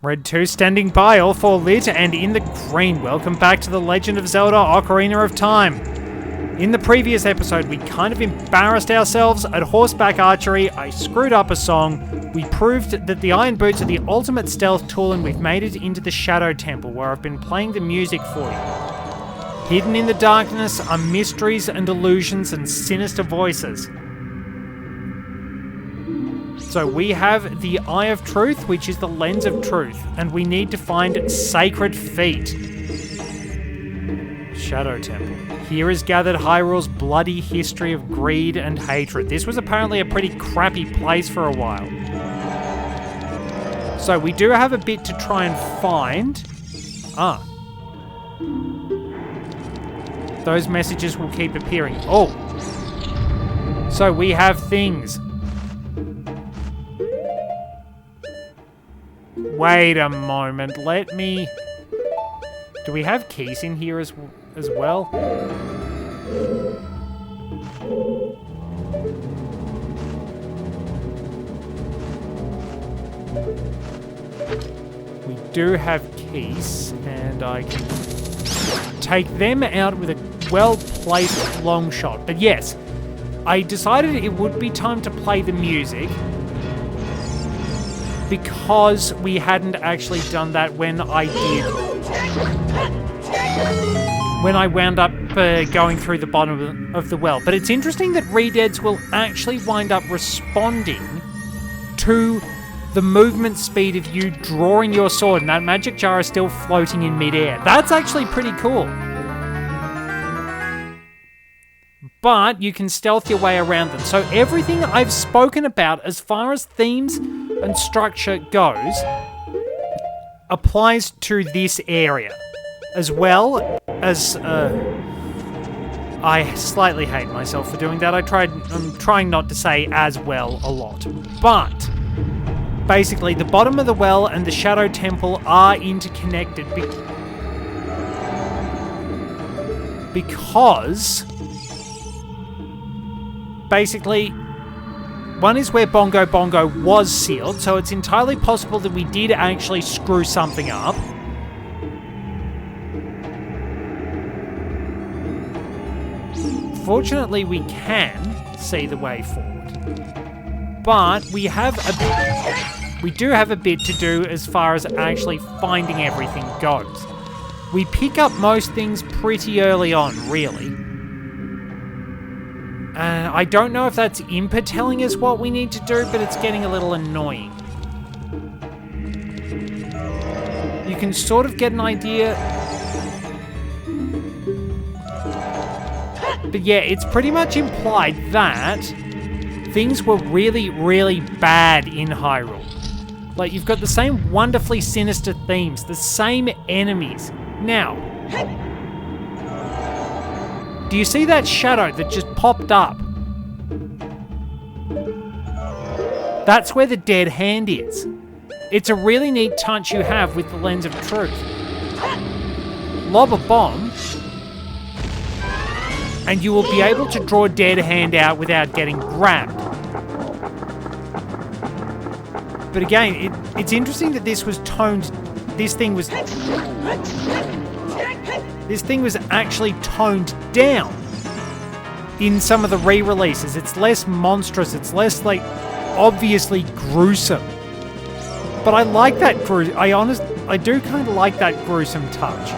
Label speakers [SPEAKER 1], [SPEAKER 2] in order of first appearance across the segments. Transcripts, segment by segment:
[SPEAKER 1] Red 2 standing by, all 4 lit and in the green. Welcome back to The Legend of Zelda Ocarina of Time. In the previous episode, we kind of embarrassed ourselves at horseback archery. I screwed up a song. We proved that the Iron Boots are the ultimate stealth tool, and we've made it into the Shadow Temple, where I've been playing the music for you. Hidden in the darkness are mysteries and illusions and sinister voices. So we have the Eye of Truth, which is the Lens of Truth, and we need to find Sacred Feet. Shadow Temple. Here is gathered Hyrule's bloody history of greed and hatred. This was apparently a pretty crappy place for a while. So we do have a bit to try and find. Those messages will keep appearing. Oh! So we have things. Wait a moment, let me... Do we have keys in here as well? We do have keys, and I can take them out with a well-placed long shot. But yes, I decided it would be time to play the music, because we hadn't actually done that when I wound up going through the bottom of the well. But it's interesting that Redeads will actually wind up responding to the movement speed of you drawing your sword, and that magic jar is still floating in midair. That's actually pretty cool. But you can stealth your way around them. So everything I've spoken about as far as themes and structure goes applies to this area, as well as I slightly hate myself for doing that. I'm trying not to say as well a lot, but basically the bottom of the well and the Shadow Temple are interconnected because basically one is where Bongo Bongo was sealed, so it's entirely possible that we did actually screw something up. Fortunately, we can see the way forward. But we do have a bit to do as far as actually finding everything goes. We pick up most things pretty early on, really. I don't know if that's Impa telling us what we need to do, but it's getting a little annoying. You can sort of get an idea. But yeah, it's pretty much implied that things were really, really bad in Hyrule. Like, you've got the same wonderfully sinister themes, the same enemies. Now, do you see that shadow that just popped up? That's where the dead hand is. It's a really neat touch you have with the Lens of Truth. Lob a bomb, and you will be able to draw a dead hand out without getting grabbed. But again, it's interesting that this was toned. This thing was actually toned down in some of the re-releases. It's less monstrous. It's less like obviously gruesome. But I like that I do kind of like that gruesome touch,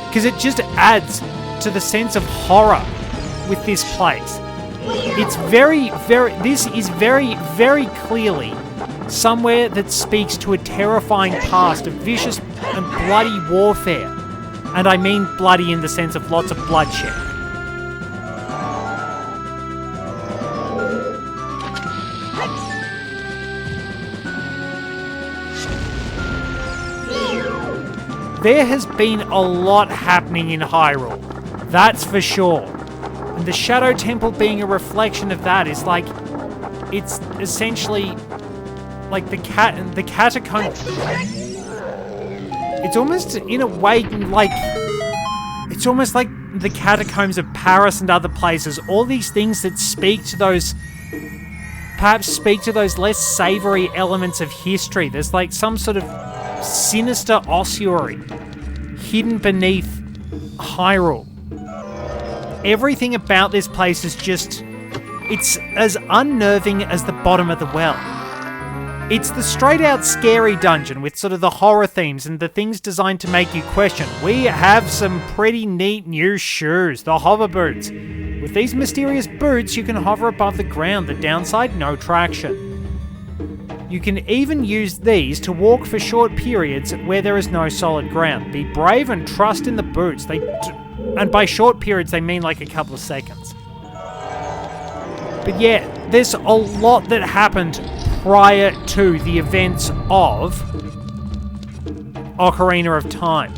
[SPEAKER 1] because it just adds to the sense of horror with this place. It's this is very, very clearly somewhere that speaks to a terrifying past of vicious and bloody warfare. And I mean bloody in the sense of lots of bloodshed. there has been a lot happening in Hyrule. That's for sure. And the Shadow Temple being a reflection of that is like, it's essentially like the catacomb. It's almost in a way like, it's almost like the catacombs of Paris and other places. All these things that perhaps speak to those less savory elements of history. There's like some sort of sinister ossuary hidden beneath Hyrule. Everything about this place is just, it's as unnerving as the bottom of the well. It's the straight out scary dungeon with sort of the horror themes and the things designed to make you question. We have some pretty neat new shoes, the hover boots. With these mysterious boots, you can hover above the ground. The downside, no traction. You can even use these to walk for short periods where there is no solid ground. Be brave and trust in the boots. And by short periods, they mean like a couple of seconds. But yeah, there's a lot that happened prior to the events of Ocarina of Time.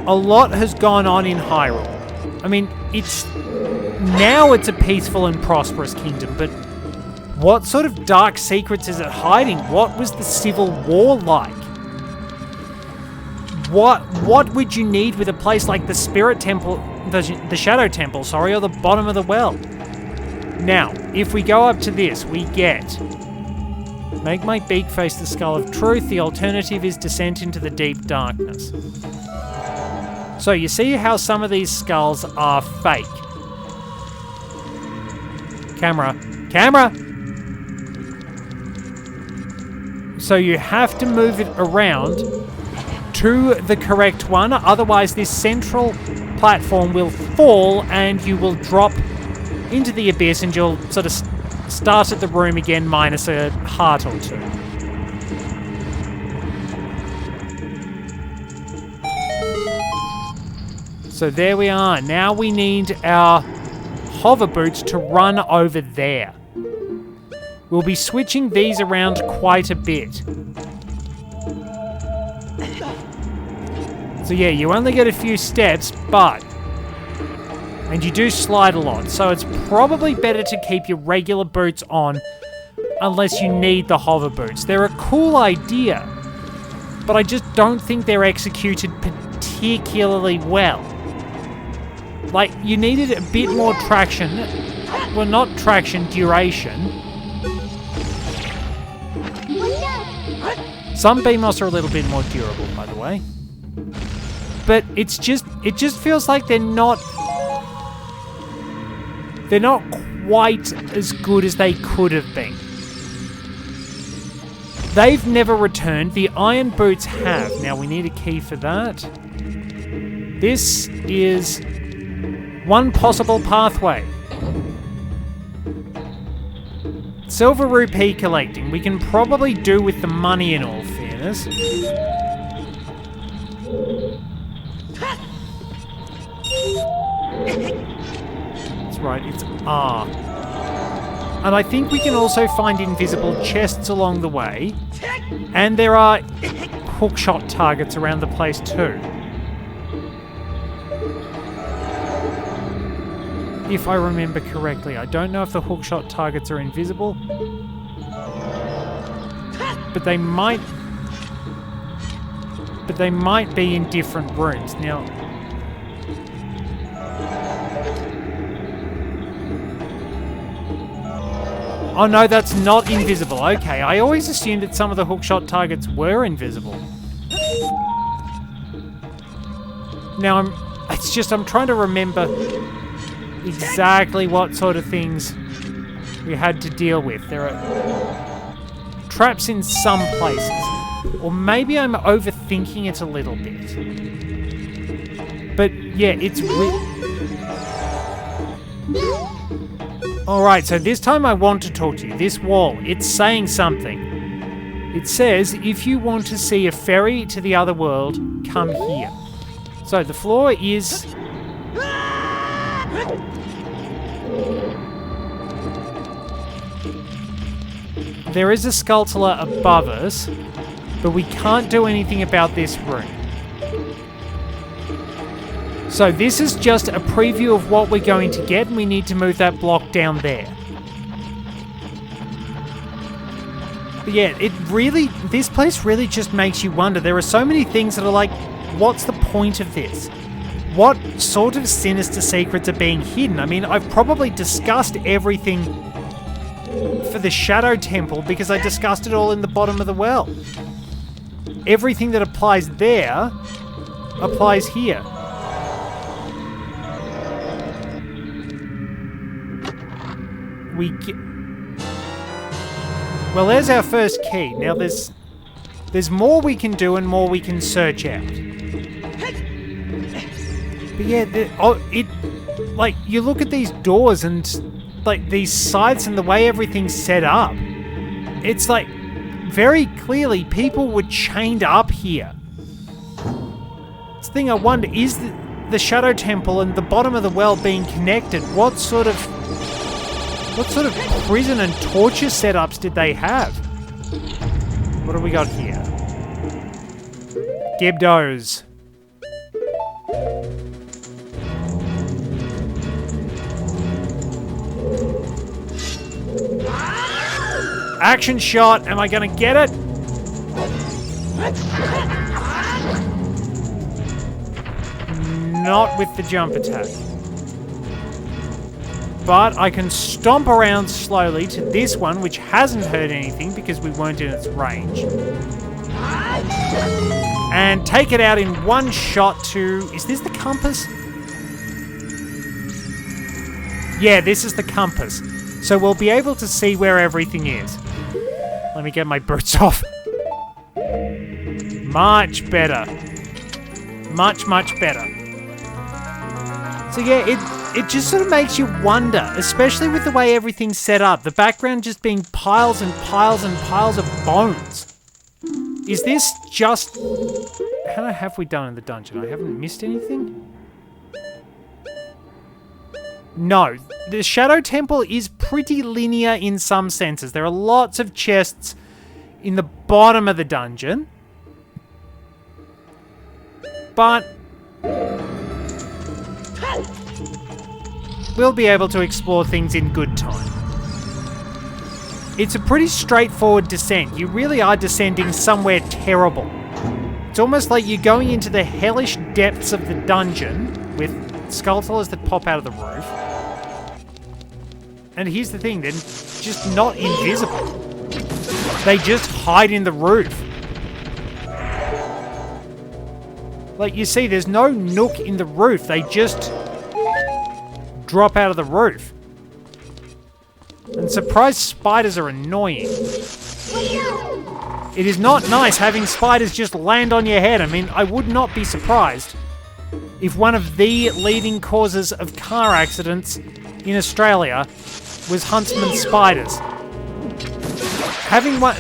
[SPEAKER 1] A lot has gone on in Hyrule. I mean, it's a peaceful and prosperous kingdom, but what sort of dark secrets is it hiding? What was the Civil War like? What would you need with a place like the Spirit Temple, the Shadow Temple, or the bottom of the well? Now, if we go up to this, we get make my beak face the skull of truth. The alternative is descent into the deep darkness. So you see how some of these skulls are fake. Camera. So you have to move it around to the correct one, otherwise this central platform will fall and you will drop into the abyss and you'll sort of start at the room again minus a heart or two. So there we are. Now we need our hover boots to run over there. We'll be switching these around quite a bit. So yeah, you only get a few steps, and you do slide a lot, so it's probably better to keep your regular boots on unless you need the hover boots. They're a cool idea, but I just don't think they're executed particularly well. Like, you needed a bit more traction. Well, not traction, duration. Some BMOS are a little bit more durable, by the way. But it just feels like they're not quite as good as they could have been. They've never returned. The iron boots have. Now we need a key for that. This is one possible pathway. Silver rupee collecting. We can probably do with the money in all fairness. That's right, it's R. And I think we can also find invisible chests along the way. And there are hookshot targets around the place too. If I remember correctly. I don't know if the hookshot targets are invisible. But they might be in different rooms. Now, oh no, that's not invisible. Okay, I always assumed that some of the hookshot targets were invisible. Now I'm trying to remember exactly what sort of things we had to deal with. There are traps in some places. Or maybe I'm overthinking it a little bit. But yeah, it's Alright, so this time I want to talk to you. This wall, it's saying something. It says, if you want to see a ferry to the other world, come here. So the floor is... There is a sculptor above us. but we can't do anything about this room. So this is just a preview of what we're going to get, and we need to move that block down there. But yeah, this place really just makes you wonder. There are so many things that are like, what's the point of this? What sort of sinister secrets are being hidden? I mean, I've probably discussed everything for the Shadow Temple because I discussed it all in the bottom of the well. Everything that applies there applies here. Well, there's our first key. Now there's more we can do and more we can search out. But yeah, like, you look at these doors and, like, these sites and the way everything's set up. It's like, very clearly, people were chained up here. This thing I wonder, is the Shadow Temple and the bottom of the well being connected? What sort of prison and torture setups did they have? What do we got here? Gibdos. Action shot. Am I going to get it? Not with the jump attack. But I can stomp around slowly to this one, which hasn't hurt anything because we weren't in its range. And take it out in one shot to... Is this the compass? Yeah, this is the compass. So we'll be able to see where everything is. Let me get my boots off. Much better. Much, much better. So yeah, it just sort of makes you wonder, especially with the way everything's set up. The background just being piles and piles and piles of bones. Is this just... How have we done in the dungeon? I haven't missed anything? No. The Shadow Temple is pretty linear in some senses. There are lots of chests in the bottom of the dungeon. But... we'll be able to explore things in good time. It's a pretty straightforward descent. You really are descending somewhere terrible. It's almost like you're going into the hellish depths of the dungeon with skulltulas that pop out of the roof. And here's the thing, they're just not invisible. They just hide in the roof. Like, you see, there's no nook in the roof. They just drop out of the roof. And surprise spiders are annoying. It is not nice having spiders just land on your head. I mean, I would not be surprised if one of the leading causes of car accidents in Australia was huntsman spiders.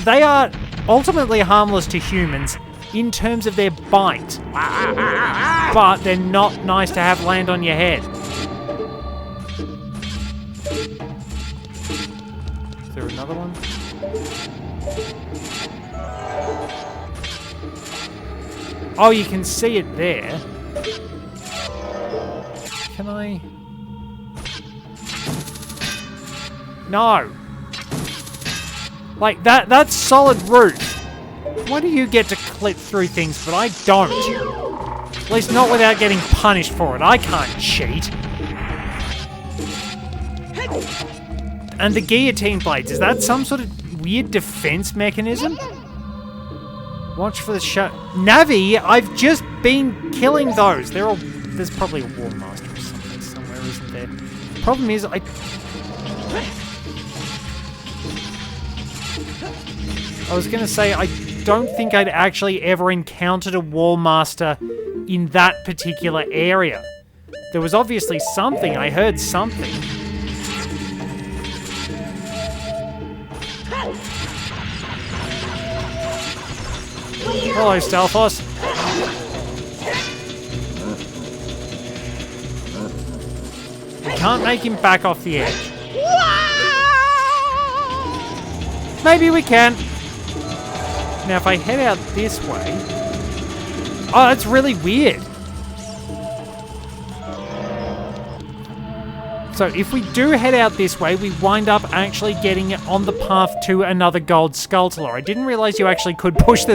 [SPEAKER 1] They are ultimately harmless to humans in terms of their bite, but they're not nice to have land on your head. Is there another one? Oh, you can see it there. Can I? No. Like, that's solid roof. Why do you get to clip through things, but I don't? At least not without getting punished for it. I can't cheat. And the guillotine blades, is that some sort of weird defense mechanism? Watch for the shot. Navi, I've just been killing those. There's probably a War Master or something somewhere, isn't there? Problem is, I was going to say, I don't think I'd actually ever encountered a Wall Master in that particular area. There was obviously something. I heard something. Hello, Stalfos. We can't make him back off the edge. Maybe we can. Now, if I head out this way... Oh, that's really weird. So if we do head out this way, we wind up actually getting on the path to another gold Skulltula. I didn't realize you actually could push the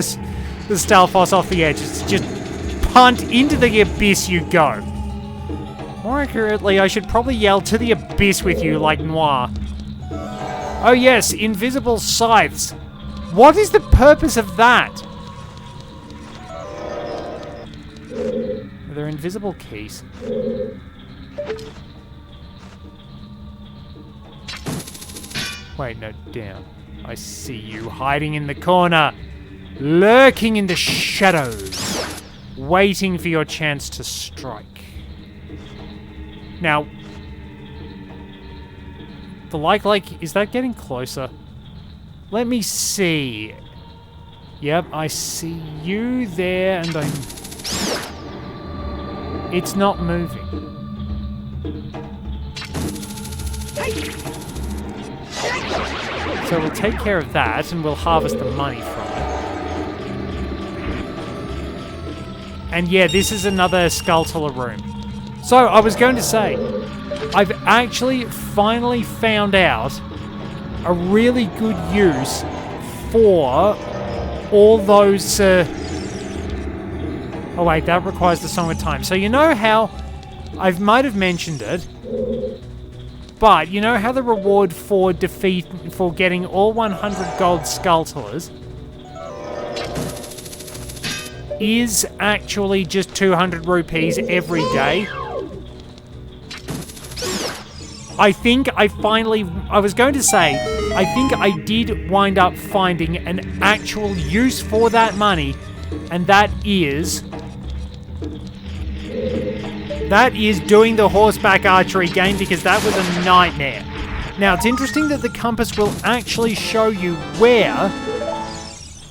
[SPEAKER 1] Stalfos off the edge. It's just punt into the abyss you go. More accurately, I should probably yell to the abyss with you like Noir. Oh yes, invisible scythes. What is the purpose of that? Are there invisible keys? Wait, no, down. I see you hiding in the corner, lurking in the shadows, waiting for your chance to strike. Now, the like, is that getting closer? Let me see. Yep, I see you there, and it's not moving. So we'll take care of that, and we'll harvest the money from it. And yeah, this is another Skulltula room. So, I was going to say, I've actually finally found out a really good use for all those... Oh wait, that requires the Song of Time. So you know how... I might have mentioned it, but you know how the reward for getting all 100 gold Skulltulas is actually just 200 rupees every day? I think I was going to say, I think I did wind up finding an actual use for that money, and that is doing the horseback archery game, because that was a nightmare. Now, it's interesting that the compass will actually show you where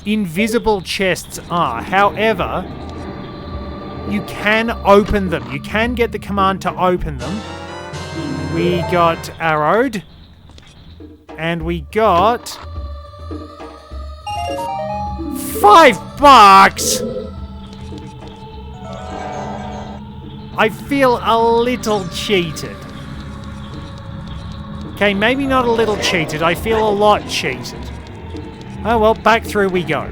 [SPEAKER 1] invisible chests are. However, you can open them. You can get the command to open them. We got arrowed. And we got... $5! I feel a little cheated. Okay, maybe not a little cheated. I feel a lot cheated. Oh well, back through we go.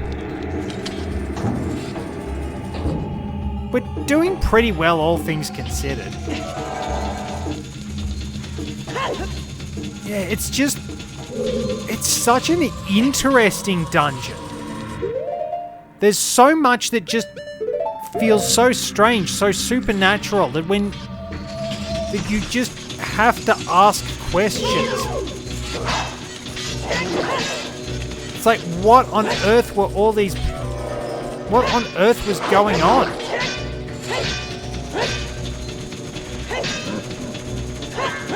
[SPEAKER 1] We're doing pretty well, all things considered. Yeah, it's just... It's such an interesting dungeon. There's so much that just feels so strange, so supernatural, that that you just have to ask questions. It's like, what on earth were all these... What on earth was going on?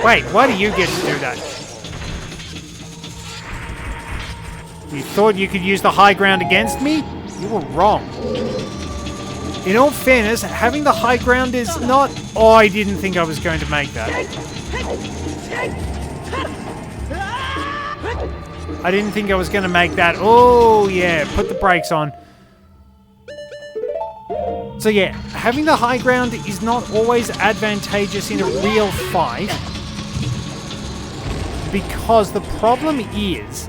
[SPEAKER 1] Wait, why do you get to do that? You thought you could use the high ground against me? You were wrong. In all fairness, having the high ground is not... Oh, I didn't think I was going to make that. I didn't think I was going to make that. Oh, yeah, put the brakes on. So yeah, having the high ground is not always advantageous in a real fight, because the problem is...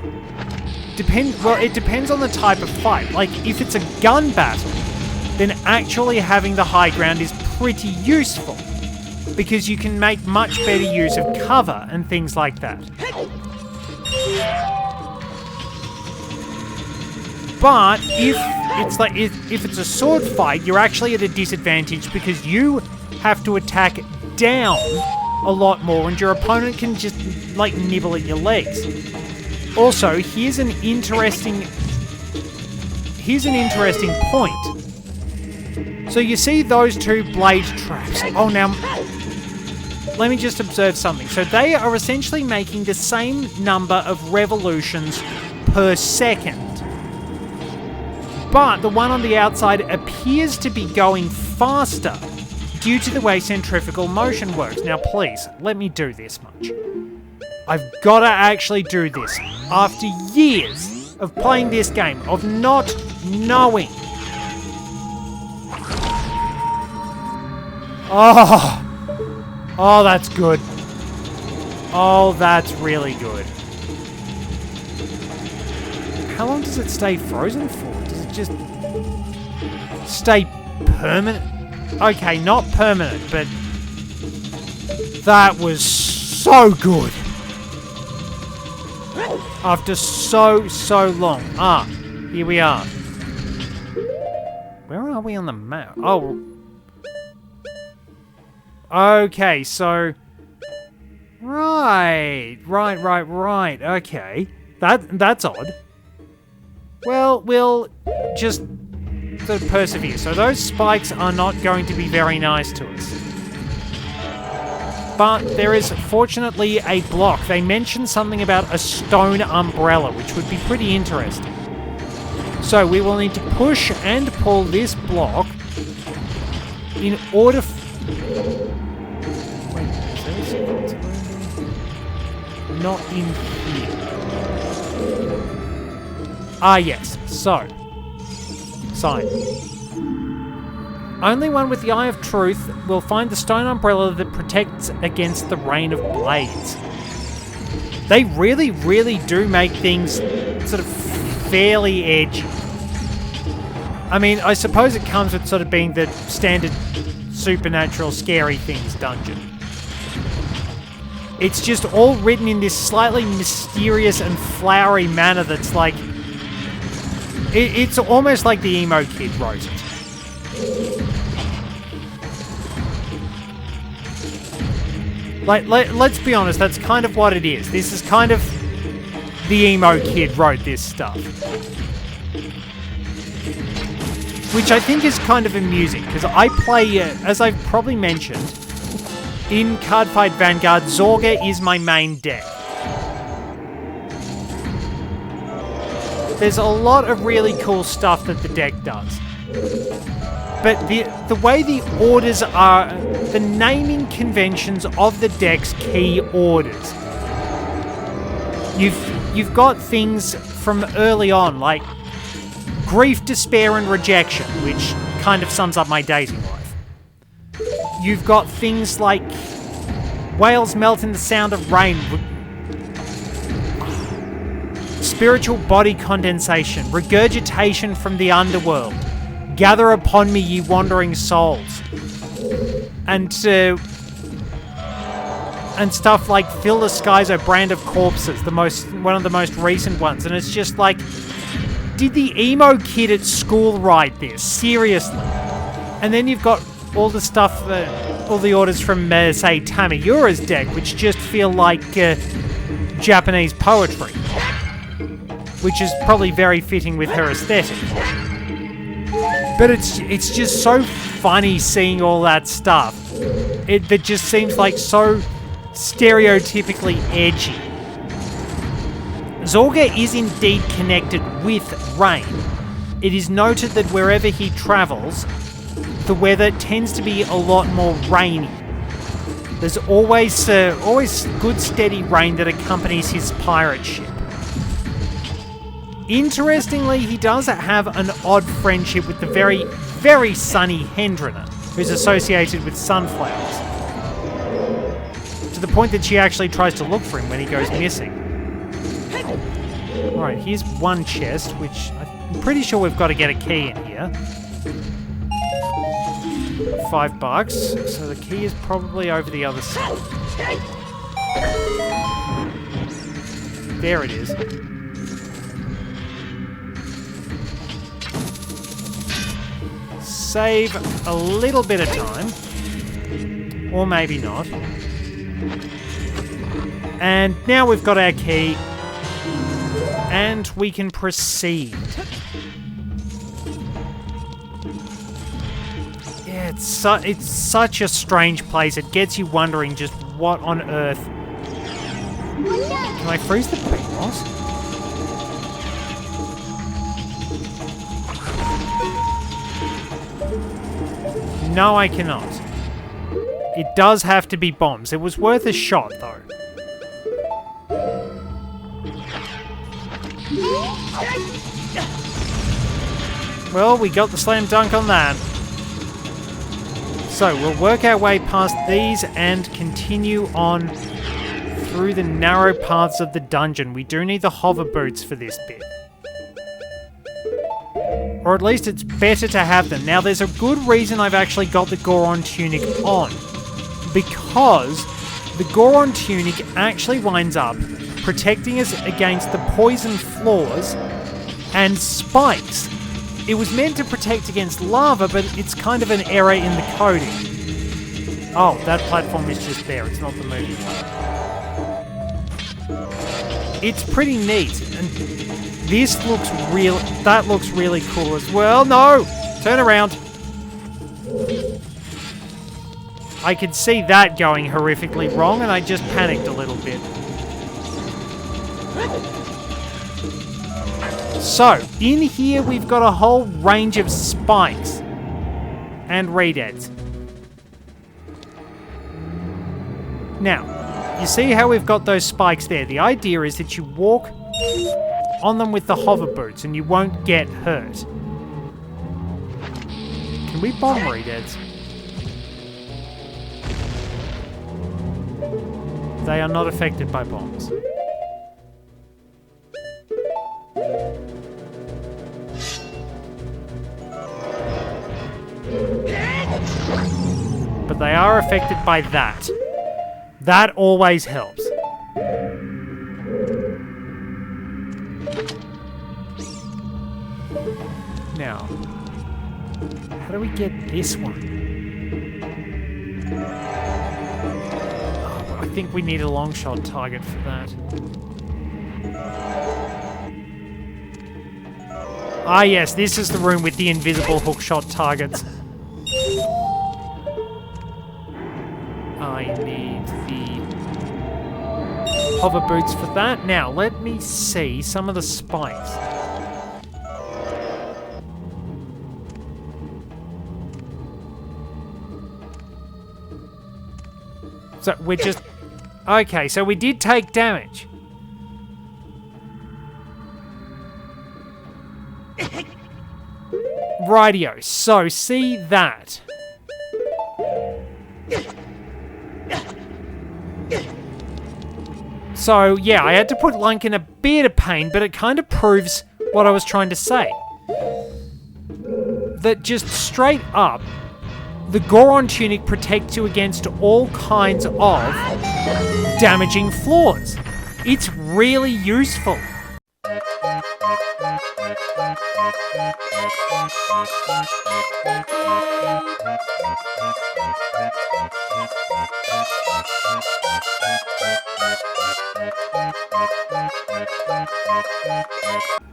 [SPEAKER 1] it depends on the type of fight. Like, if it's a gun battle, then actually having the high ground is pretty useful, because you can make much better use of cover and things like that. But if it's a sword fight, you're actually at a disadvantage, because you have to attack down a lot more, and your opponent can just, like, nibble at your legs. Also, here's an interesting point. So you see those two blade traps. Oh, now, let me just observe something. So they are essentially making the same number of revolutions per second. But the one on the outside appears to be going faster due to the way centrifugal motion works. Now, please, let me do this much. I've got to actually do this. After years of playing this game, of not knowing. Oh, that's good. Oh, that's really good. How long does it stay frozen for? Does it just stay permanent? Okay, not permanent, but that was so good. After so long. Here we are. Where are we on the map? Oh. Okay, so... Right. Okay. That's odd. Well, we'll just sort of persevere. So those spikes are not going to be very nice to us. But there is fortunately a block. They mentioned something about a stone umbrella, which would be pretty interesting. So we will need to push and pull this block in order... Wait, is there a not in here. Yes. So. Sign. Only one with the Eye of Truth will find the stone umbrella that protects against the rain of blades. They really, really do make things sort of fairly edgy. I mean, I suppose it comes with sort of being the standard supernatural scary things dungeon. It's just all written in this slightly mysterious and flowery manner that's like... It's almost like the emo kid wrote it. Like, let's be honest, that's kind of what it is. This is kind of... The emo kid wrote this stuff. Which I think is kind of amusing, because I play, as I've probably mentioned, in Cardfight Vanguard, Zorga is my main deck. There's a lot of really cool stuff that the deck does. But the way the orders are, the naming conventions of the deck's key orders. You've got things from early on, like grief, despair, and rejection, which kind of sums up my dating life. You've got things like whales melt in the sound of rain, spiritual body condensation, regurgitation from the underworld, gather upon me, ye wandering souls, and stuff like fill the skies, O brand of corpses, one of the most recent ones, and it's just like, did the emo kid at school write this? Seriously? And then you've got all the stuff, all the orders from, say, Tamiyura's deck, which just feel like Japanese poetry. Which is probably very fitting with her aesthetic. But it's just so funny seeing all that stuff. That just seems like so stereotypically edgy. Zorga is indeed connected with rain. It is noted that wherever he travels, the weather tends to be a lot more rainy. There's always good steady rain that accompanies his pirate ship. Interestingly, he does have an odd friendship with the very, very sunny Hendrina, who's associated with sunflowers. To the point that she actually tries to look for him when he goes missing. Alright, here's one chest, which I'm pretty sure we've got to get a key in here. $5, so the key is probably over the other side. There it is. Save a little bit of time. Or maybe not. And now we've got our key. And we can proceed. Yeah, it's such a strange place. It gets you wondering just what on earth... Can I freeze the boss? No, I cannot. It does have to be bombs. It was worth a shot, though. Well, we got the slam dunk on that. So, we'll work our way past these and continue on through the narrow paths of the dungeon. We do need the hover boots for this bit. Or at least it's better to have them. Now, there's a good reason I've actually got the Goron tunic on. Because the Goron tunic actually winds up protecting us against the poison floors and spikes. It was meant to protect against lava, but it's kind of an error in the coding. Oh, that platform is just there. It's not the moving one. It's pretty neat, and this looks real. That looks really cool as well. No! Turn around. I could see that going horrifically wrong, and I just panicked a little bit. So, in here we've got a whole range of spikes and redeads. Now, you see how we've got those spikes there? The idea is that you walk on them with the hover boots and you won't get hurt. Can we bomb redeads? They are not affected by bombs. But they are affected by that. That always helps. Now, how do we get this one? Oh, I think we need a long shot target for that. Ah yes, this is the room with the invisible hookshot targets. I need the hover boots for that. Now, let me see some of the spikes. So, we're just... Okay, so we did take damage. Rightio, so see that. So, yeah, I had to put Link in a bit of pain, but it kind of proves what I was trying to say. That just straight up, the Goron tunic protects you against all kinds of damaging floors. It's really useful.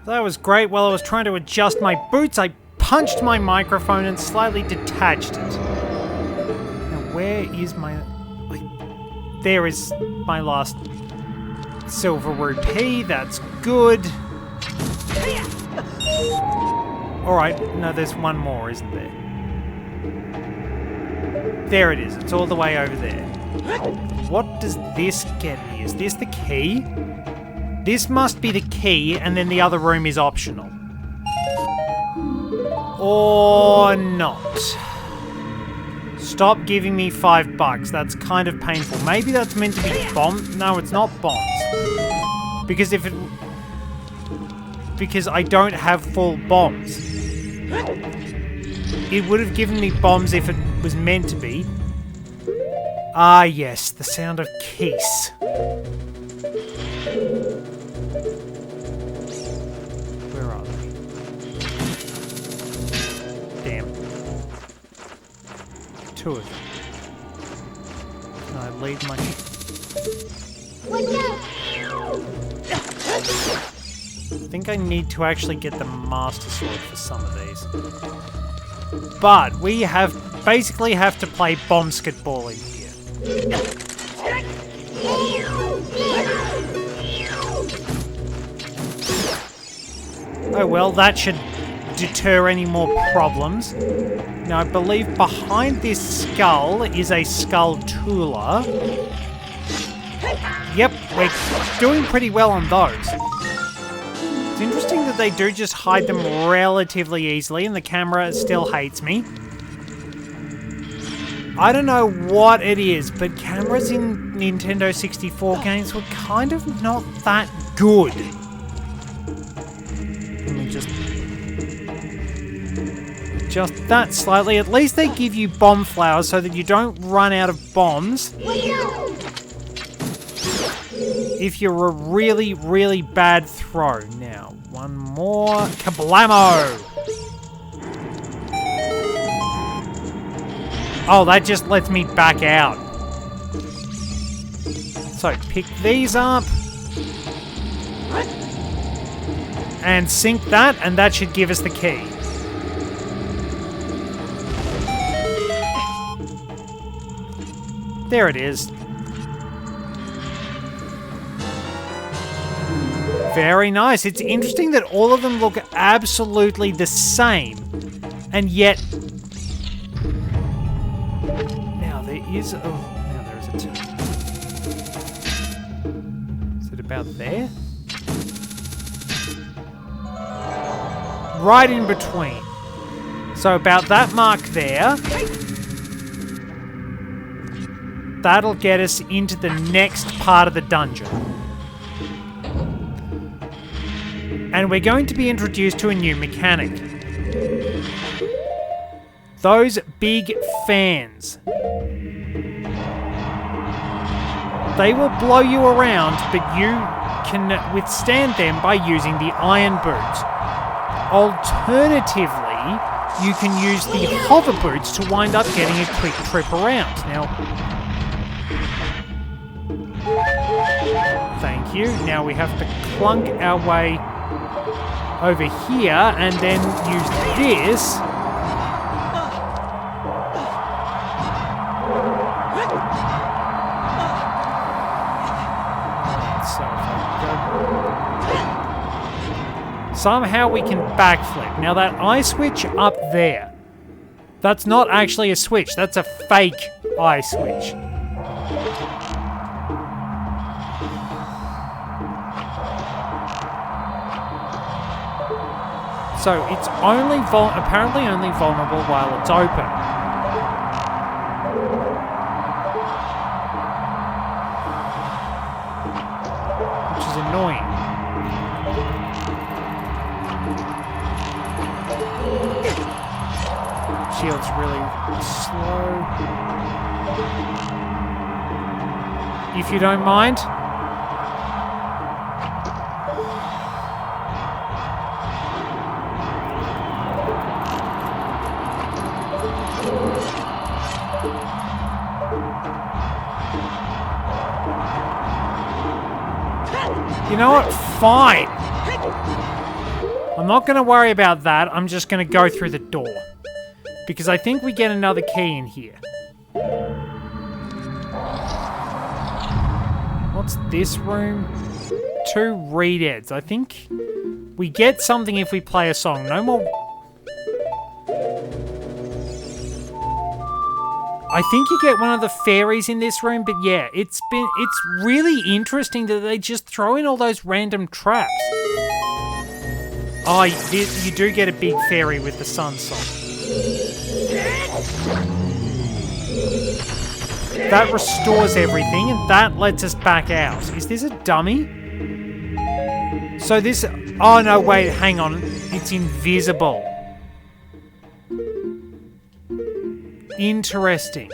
[SPEAKER 1] That was great. While I was trying to adjust my boots, I punched my microphone and slightly detached it. Now, where is my... there is my last silver rupee. That's good. Alright, no, there's one more, isn't there? There it is. It's all the way over there. What does this get me? Is this the key? This must be the key, and then the other room is optional. Or not. Stop giving me $5. That's kind of painful. Maybe that's meant to be bombs. No, it's not bombs. Because if it... because I don't have full bombs. It would have given me bombs if it was meant to be. Ah, yes, the sound of keys. Where are they? Damn. Two of them. Can I leave my... I think I need to actually get the Master Sword for some of these. But we basically have to play bomb skitballing here. Oh well, that should deter any more problems. Now I believe behind this skull is a skull tooler. Yep, we're doing pretty well on those. It's interesting that they do just hide them relatively easily and the camera still hates me. I don't know what it is, but cameras in Nintendo 64 games were kind of not that good. Let me just adjust that slightly. At least they give you bomb flowers so that you don't run out of bombs. If you're a really, really bad throw. Now, one more. Kablamo! Oh, that just lets me back out. So, pick these up. And sink that, and that should give us the key. There it is. Very nice. It's interesting that all of them look absolutely the same. And yet... Now, there is a... Now, there is a turn. Is it about there? Right in between. So, about that mark there... That'll get us into the next part of the dungeon. And we're going to be introduced to a new mechanic. Those big fans. They will blow you around, but you can withstand them by using the iron boots. Alternatively, you can use the hover boots to wind up getting a quick trip around. Now, thank you. Now we have to clunk our way over here and then use this. So somehow we can backflip. Now that eye switch up there, that's not actually a switch, that's a fake eye switch. So it's only apparently only vulnerable while it's open. Which is annoying. Shield's really slow. If you don't mind. You know what? Fine. I'm not going to worry about that. I'm just going to go through the door. Because I think we get another key in here. What's this room? 2 read-eds. I think we get something if we play a song. No more... I think you get one of the fairies in this room, but yeah, it's really interesting that they just throw in all those random traps. Oh, you do get a big fairy with the sun song. That restores everything, and that lets us back out. Is this a dummy? So this... Oh, no, wait, hang on. It's invisible. Interesting.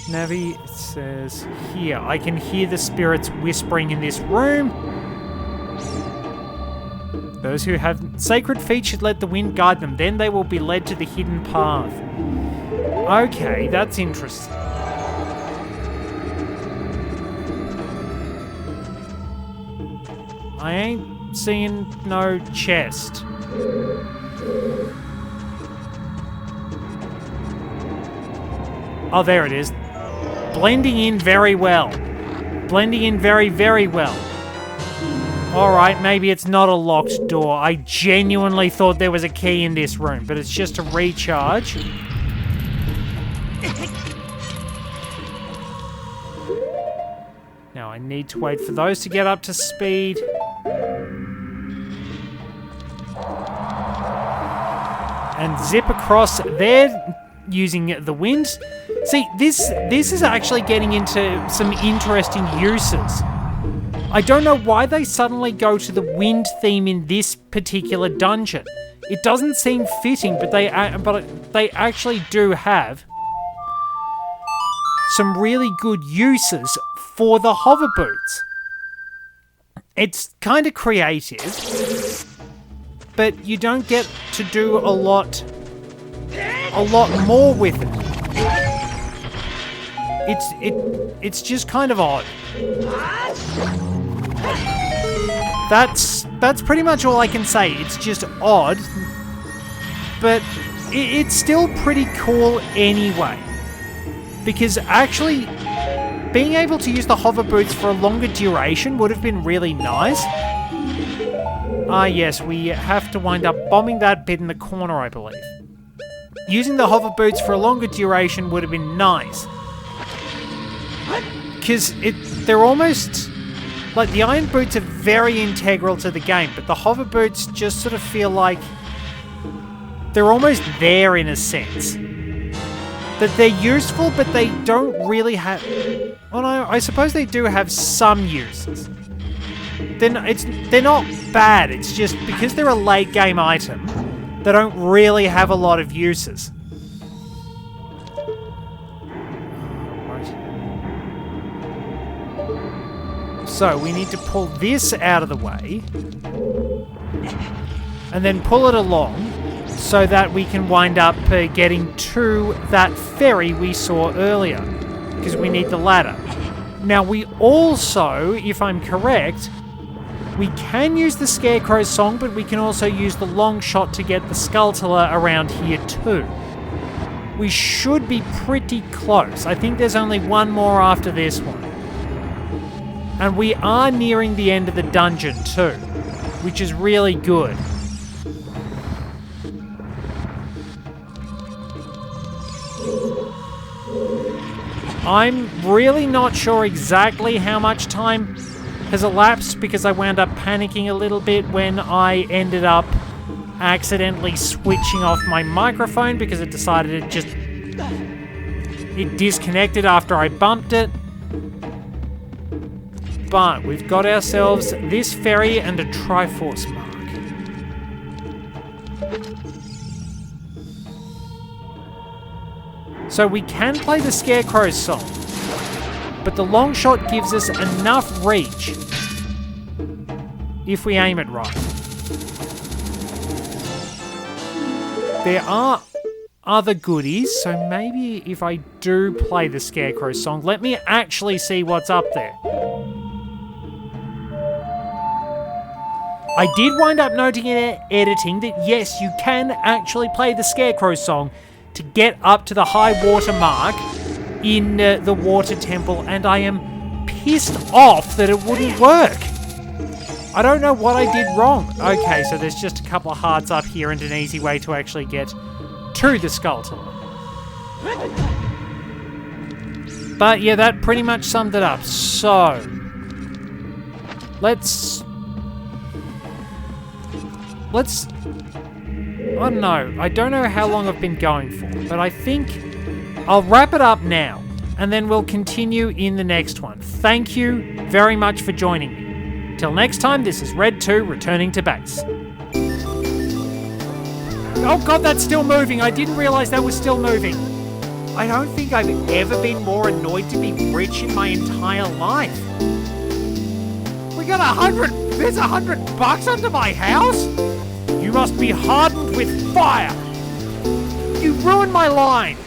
[SPEAKER 1] Navi says here, I can hear the spirits whispering in this room. Those who have sacred feet should let the wind guide them. Then they will be led to the hidden path. Okay, that's interesting. I ain't seeing no chest. Oh, there it is. Blending in very well. Blending in very, very well. Alright, maybe it's not a locked door. I genuinely thought there was a key in this room, but it's just a recharge. need to wait for those to get up to speed. And zip across there using the wind. See, this is actually getting into some interesting uses. I don't know why they suddenly go to the wind theme in this particular dungeon. It doesn't seem fitting, but they actually do have some really good uses for the hover boots. It's kind of creative, but you don't get to do a lot more with it. It's just kind of odd. That's pretty much all I can say. It's just odd, but it's still pretty cool anyway. Because actually, being able to use the hover boots for a longer duration would have been really nice. Ah yes, we have to wind up bombing that bit in the corner, I believe. Using the hover boots for a longer duration would have been nice. Because they're almost... like, the iron boots are very integral to the game, but the hover boots just sort of feel like they're almost there in a sense. That they're useful, but they don't really have... well, no, I suppose they do have some uses. They're not bad, it's just because they're a late game item, they don't really have a lot of uses. So we need to pull this out of the way and then pull it along so that we can wind up getting to that ferry we saw earlier, because we need the ladder. Now we also, if I'm correct, we can use the Scarecrow's song, but we can also use the long shot to get the Skulltula around here too. We should be pretty close. I think there's only one more after this one. And we are nearing the end of the dungeon too, which is really good. I'm really not sure exactly how much time has elapsed because I wound up panicking a little bit when I ended up accidentally switching off my microphone because it decided it disconnected after I bumped it. But we've got ourselves this ferry and a Triforce mark. So we can play the Scarecrow's song, but the long shot gives us enough reach if we aim it right. There are other goodies, so maybe if I do play the Scarecrow's song, let me actually see what's up there. I did wind up noting in editing that yes, you can actually play the Scarecrow song to get up to the high water mark in the water temple, and I am pissed off that it wouldn't work. I don't know what I did wrong. Okay, so there's just a couple of hearts up here and an easy way to actually get to the Skulltula. But yeah, that pretty much summed it up. So, let's... I don't know. I don't know how long I've been going for, but I think I'll wrap it up now, and then we'll continue in the next one. Thank you very much for joining me. Till next time, this is Red 2 returning to base. Oh god, that's still moving. I didn't realize that was still moving. I don't think I've ever been more annoyed to be rich in my entire life. We got there's $100 under my house? You must be hardened with fire. You ruined my line.